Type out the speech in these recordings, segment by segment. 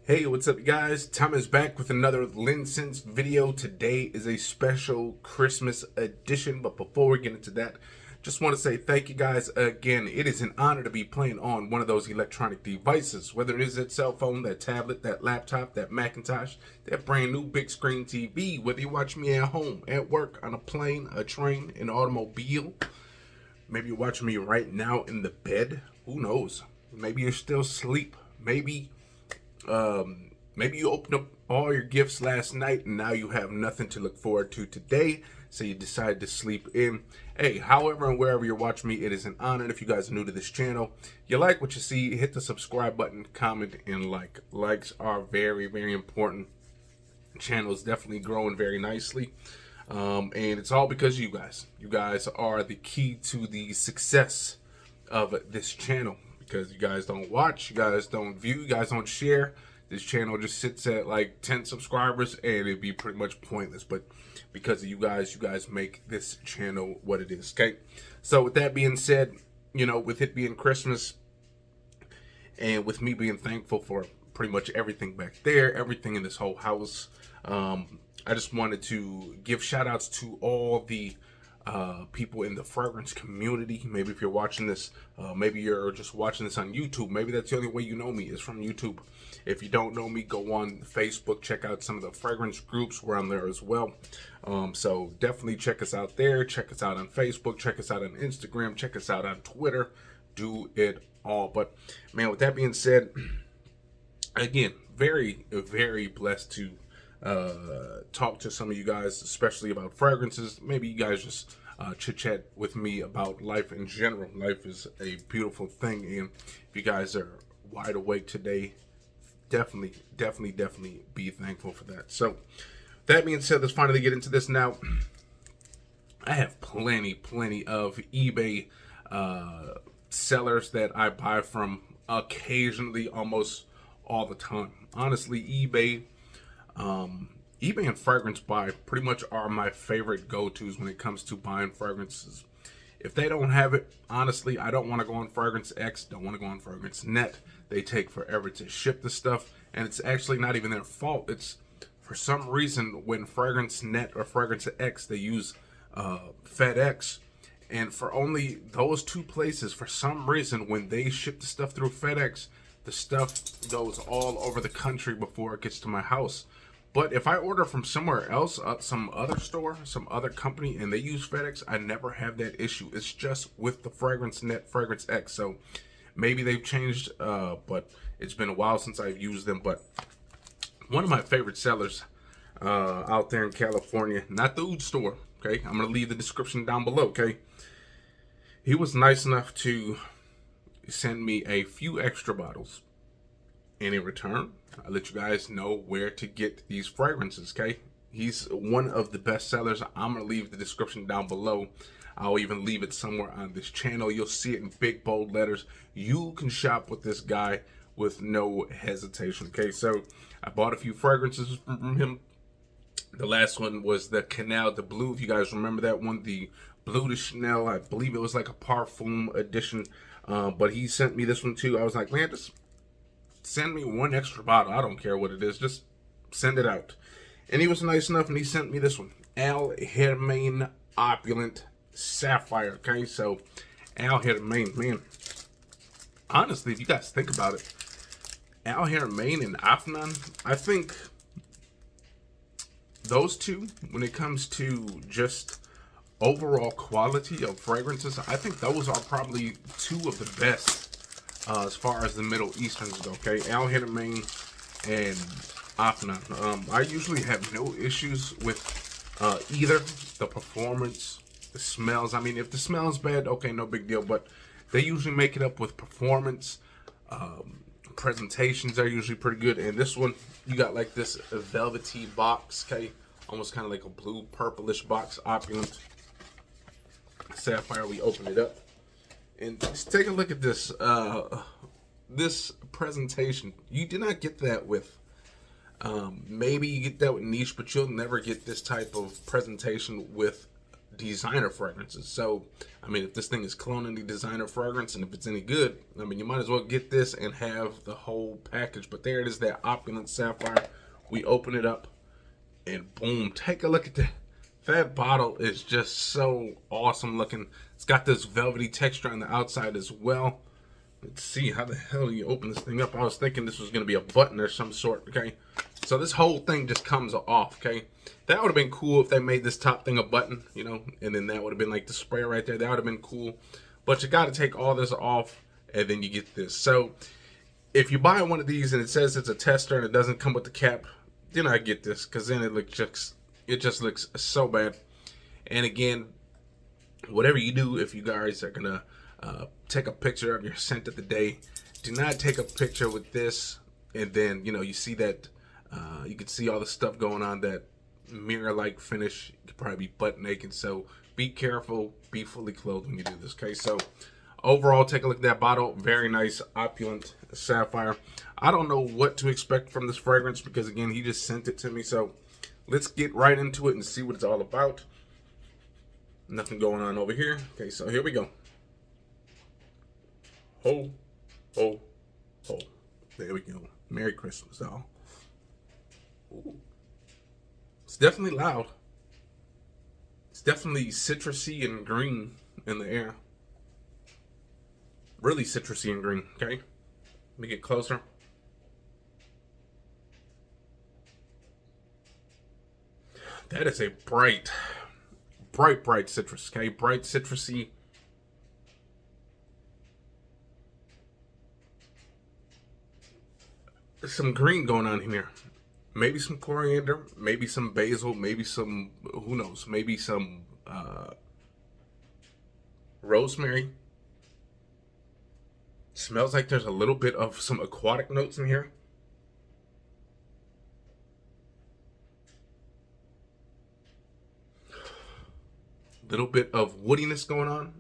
Hey, what's up, guys? Tom is back with another LinScents video. Today is a special Christmas edition, but before we get into that, just want to say thank you guys again. It is an honor to be playing on one of those electronic devices, whether it is that cell phone, that tablet, that laptop, that Macintosh, that brand new big screen TV, whether you watch me at home, at work, on a plane, a train, an automobile. Maybe you're watching me right now in the bed. Who knows? Maybe you're still asleep. Maybe you opened up all your gifts last night and now you have nothing to look forward to today, so you decide to sleep in. Hey, however and wherever you're watching me, it is an honor. If you guys are new to this channel, you like what you see, hit the subscribe button, comment, and like. Likes are very, very important. The channel is definitely growing very nicely. And it's all because of you guys. You guys are the key to the success of this channel. Because you guys don't watch, you guys don't view, you guys don't share, this channel just sits at like 10 subscribers and it'd be pretty much pointless. But because of you guys make this channel what it is. Okay, so with that being said, you know, with it being Christmas and with me being thankful for pretty much everything back there, everything in this whole house, I just wanted to give shout outs to all the people in the fragrance community. Maybe if you're watching this, maybe you're just watching this on YouTube. Maybe that's the only way you know me is from YouTube. If you don't know me, go on Facebook, check out some of the fragrance groups. We're on there as well. So definitely check us out there. Check us out on Facebook. Check us out on Instagram. Check us out on Twitter. Do it all. But man, with that being said, again, very, very blessed to talk to some of you guys, especially about fragrances. Maybe you guys just chit chat with me about life in general. Life is a beautiful thing, and if you guys are wide awake today, definitely be thankful for that. So that being said, let's finally get into this now. I have plenty of eBay sellers that I buy from occasionally, almost all the time. Honestly, eBay and fragrance buy pretty much are my favorite go-tos when it comes to buying fragrances. If they don't have it, honestly, I don't want to go on Fragrance X, don't want to go on Fragrance Net. They take forever to ship the stuff, and it's actually not even their fault. It's for some reason when Fragrance Net or Fragrance X, they use FedEx, and for only those two places, for some reason, when they ship the stuff through FedEx, the stuff goes all over the country before it gets to my house. But if I order from somewhere else, some other store, some other company, and they use FedEx, I never have that issue. It's just with the Fragrance Net, Fragrance X. So maybe they've changed, but it's been a while since I've used them. But one of my favorite sellers out there in California, not the Oud store, okay? I'm going to leave the description down below, okay? He was nice enough to send me a few extra bottles. And in return, I let you guys know where to get these fragrances, okay? He's one of the best sellers. I'm going to leave the description down below. I'll even leave it somewhere on this channel. You'll see it in big, bold letters. You can shop with this guy with no hesitation, okay? So I bought a few fragrances from him. The last one was the Canal de Blue. If you guys remember that one, the Bleu de Chanel. I believe it was like a parfum edition. But he sent me this one too. I was like, man, just send me one extra bottle. I don't care what it is. Just send it out. And he was nice enough, and he sent me this one. Haramain Opulent Sapphire. Okay, so Haramain, man. Honestly, if you guys think about it, Haramain and Afnan, I think those two, when it comes to just overall quality of fragrances, I think those are probably two of the best as far as the Middle Easterns go, okay? Haramain and Afnan. I usually have no issues with either. The performance, the smells. I mean, if the smell's bad, okay, no big deal. But they usually make it up with performance. Presentations are usually pretty good. And this one, you got like this velvety box, okay? Almost kind of like a blue purplish box, Opulent Sapphire. We open it up. And just take a look at this this presentation. You did not get that with maybe you get that with niche, but you'll never get this type of presentation with designer fragrances. So, I mean, if this thing is cloning the designer fragrance and if it's any good, I mean, you might as well get this and have the whole package. But there it is, that Opulent Sapphire. We open it up and boom, take a look at that. That bottle is just so awesome looking. It's got this velvety texture on the outside as well. Let's see, how the hell you open this thing up? I was thinking this was going to be a button or some sort, okay? So this whole thing just comes off, okay? That would have been cool if they made this top thing a button, you know, and then that would have been like the spray right there. That would have been cool. But you got to take all this off, and then you get this. So if you buy one of these and it says it's a tester and it doesn't come with the cap, then I get this, because then it just looks so bad. And again, whatever you do, if you guys are going to take a picture of your scent of the day, do not take a picture with this and then, you know, you see that you can see all the stuff going on, that mirror-like finish. You could probably be butt naked. So be careful, be fully clothed when you do this. Okay, so overall, take a look at that bottle. Very nice Opulent Sapphire. I don't know what to expect from this fragrance because, again, he just sent it to me. So let's get right into it and see what it's all about. Nothing going on over here. Okay, so here we go. Ho, ho, ho. There we go. Merry Christmas, all. Ooh. It's definitely loud. It's definitely citrusy and green in the air. Really citrusy and green, okay? Let me get closer. That is a bright citrus, okay? Bright citrusy. There's some green going on here. Maybe some coriander, maybe some basil, maybe some, who knows, maybe some rosemary. Smells like there's a little bit of some aquatic notes in here. Little bit of woodiness going on.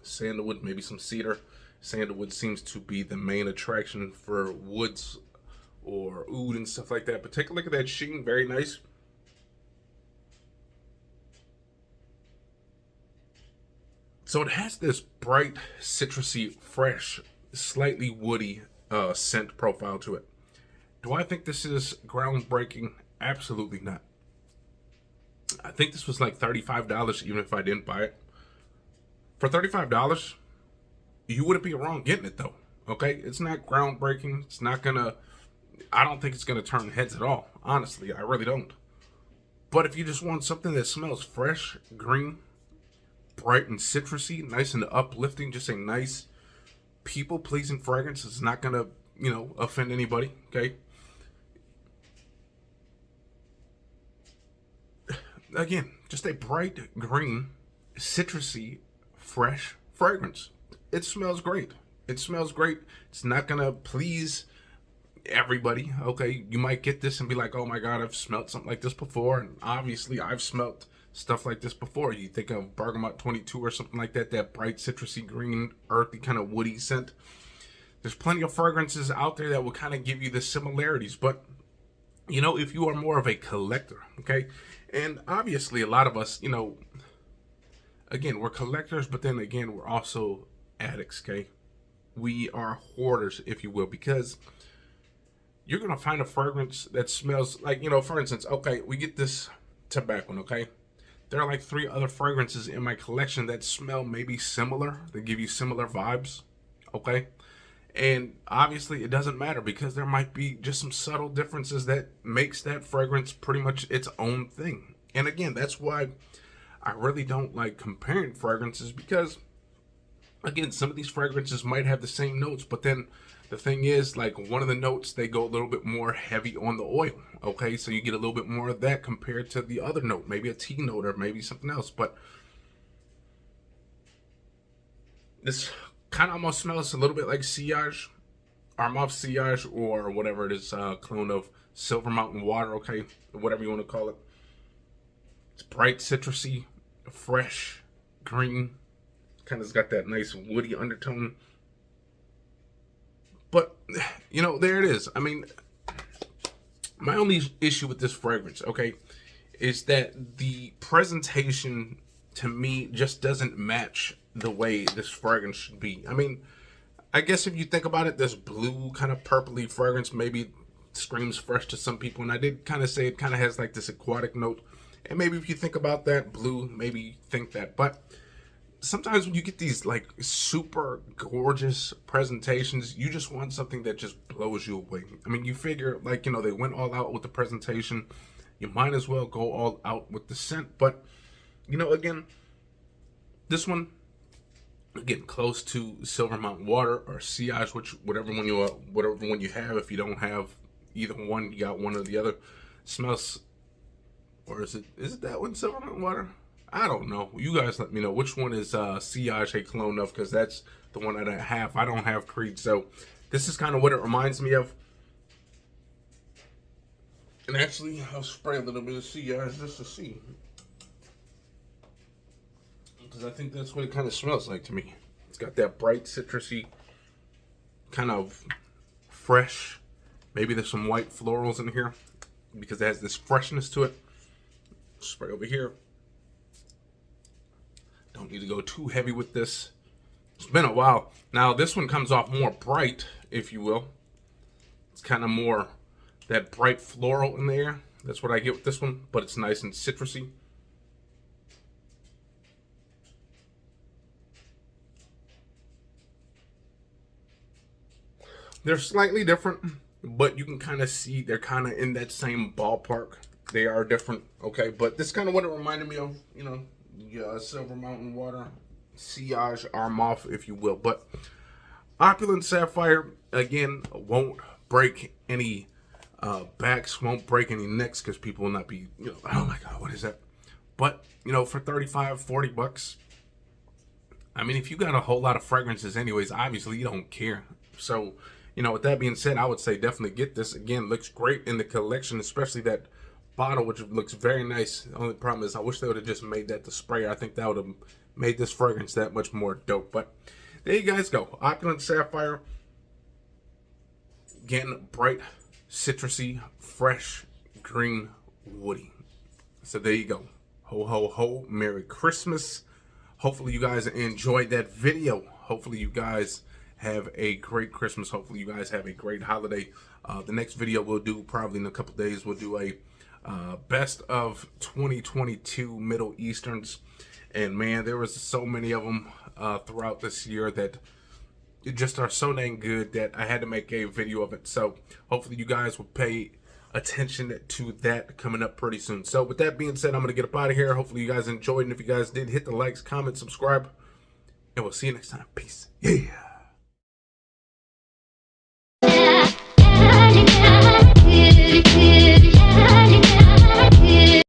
Sandalwood, maybe some cedar. Sandalwood seems to be the main attraction for woods or oud and stuff like that. But take a look at that sheen, very nice. So it has this bright, citrusy, fresh, slightly woody scent profile to it. Do I think this is groundbreaking? Absolutely not. I think this was like $35 even if I didn't buy it. For $35, you wouldn't be wrong getting it though. Okay, it's not groundbreaking. It's not gonna, I don't think it's gonna turn heads at all. Honestly, I really don't. But if you just want something that smells fresh, green, bright and citrusy, nice and uplifting, just a nice people-pleasing fragrance, it's not gonna, you know, offend anybody. Okay. Again, just a bright green, citrusy, fresh fragrance. It smells great. It smells great. It's not gonna please everybody. Okay, you might get this and be like, oh my god, I've smelled something like this before. And obviously I've smelled stuff like this before. You think of Bergamot 22 or something like that, that bright citrusy green, earthy kind of woody scent. There's plenty of fragrances out there that will kind of give you the similarities. But you know, if you are more of a collector, okay, and obviously a lot of us, you know, again, we're collectors, but then again, we're also addicts, okay? We are hoarders, if you will, because you're going to find a fragrance that smells like, you know, for instance, okay, we get this tobacco, okay? There are like 3 other fragrances in my collection that smell maybe similar, that give you similar vibes, okay? And obviously it doesn't matter because there might be just some subtle differences that makes that fragrance pretty much its own thing. And again, that's why I really don't like comparing fragrances because, again, some of these fragrances might have the same notes, but then the thing is, like, one of the notes, they go a little bit more heavy on the oil, okay? So you get a little bit more of that compared to the other note, maybe a tea note or maybe something else. But this kind of almost smells a little bit like Sillage, Haramain Sillage, or whatever it is, clone of Silver Mountain Water, okay? Whatever you want to call it. It's bright, citrusy, fresh, green. Kind of got that nice woody undertone. But, you know, there it is. I mean, my only issue with this fragrance, okay, is that the presentation to me just doesn't match the way this fragrance should be. I mean, I guess if you think about it, this blue kind of purpley fragrance maybe screams fresh to some people, and I did kind of say it kind of has like this aquatic note, and maybe if you think about that blue, maybe you think that. But sometimes when you get these like super gorgeous presentations, you just want something that just blows you away. I mean, you figure like, you know, they went all out with the presentation, you might as well go all out with the scent. But you know, again, this one, getting close to Silver Mountain Water or Sillage, whatever one you have. If you don't have either one, you got one or the other. Smells, or is it that one, Silver Mountain Water? I don't know. You guys let me know which one is Sillage a clone of, because that's the one that I have. I don't have Creed, so this is kind of what it reminds me of. And actually, I'll spray a little bit of Sillage just to see, because I think that's what it kind of smells like to me. It's got that bright citrusy, kind of fresh. Maybe there's some white florals in here because it has this freshness to it. Spray over here. Don't need to go too heavy with this. It's been a while. Now this one comes off more bright, if you will. It's kind of more that bright floral in there. That's what I get with this one, but it's nice and citrusy. They're slightly different, but you can kind of see they're kind of in that same ballpark. They are different, okay? But this is kind of what it reminded me of, you know, Silver Mountain Water, Sillage, Armoff, if you will. But Opulent Sapphire, again, won't break any backs, won't break any necks, because people will not be, you know, oh my God, what is that? But, you know, for 35, 40 bucks, I mean, if you got a whole lot of fragrances anyways, obviously you don't care. So, you know, with that being said, I would say definitely get this. Again, looks great in the collection, especially that bottle, which looks very nice. The only problem is I wish they would have just made that the sprayer. I think that would have made this fragrance that much more dope. But there you guys go. Opulent Sapphire. Again, bright, citrusy, fresh, green, woody. So there you go. Ho, ho, ho. Merry Christmas. Hopefully you guys enjoyed that video. Hopefully you guys have a great Christmas. Hopefully you guys have a great holiday. The next video we'll do probably in a couple days. We'll do a best of 2022 Middle Easterns. And man, there was so many of them throughout this year that it just are so dang good that I had to make a video of it. So hopefully you guys will pay attention to that coming up pretty soon. So with that being said, I'm going to get up out of here. Hopefully you guys enjoyed. And if you guys did, hit the likes, comment, subscribe. And we'll see you next time. Peace. Yeah.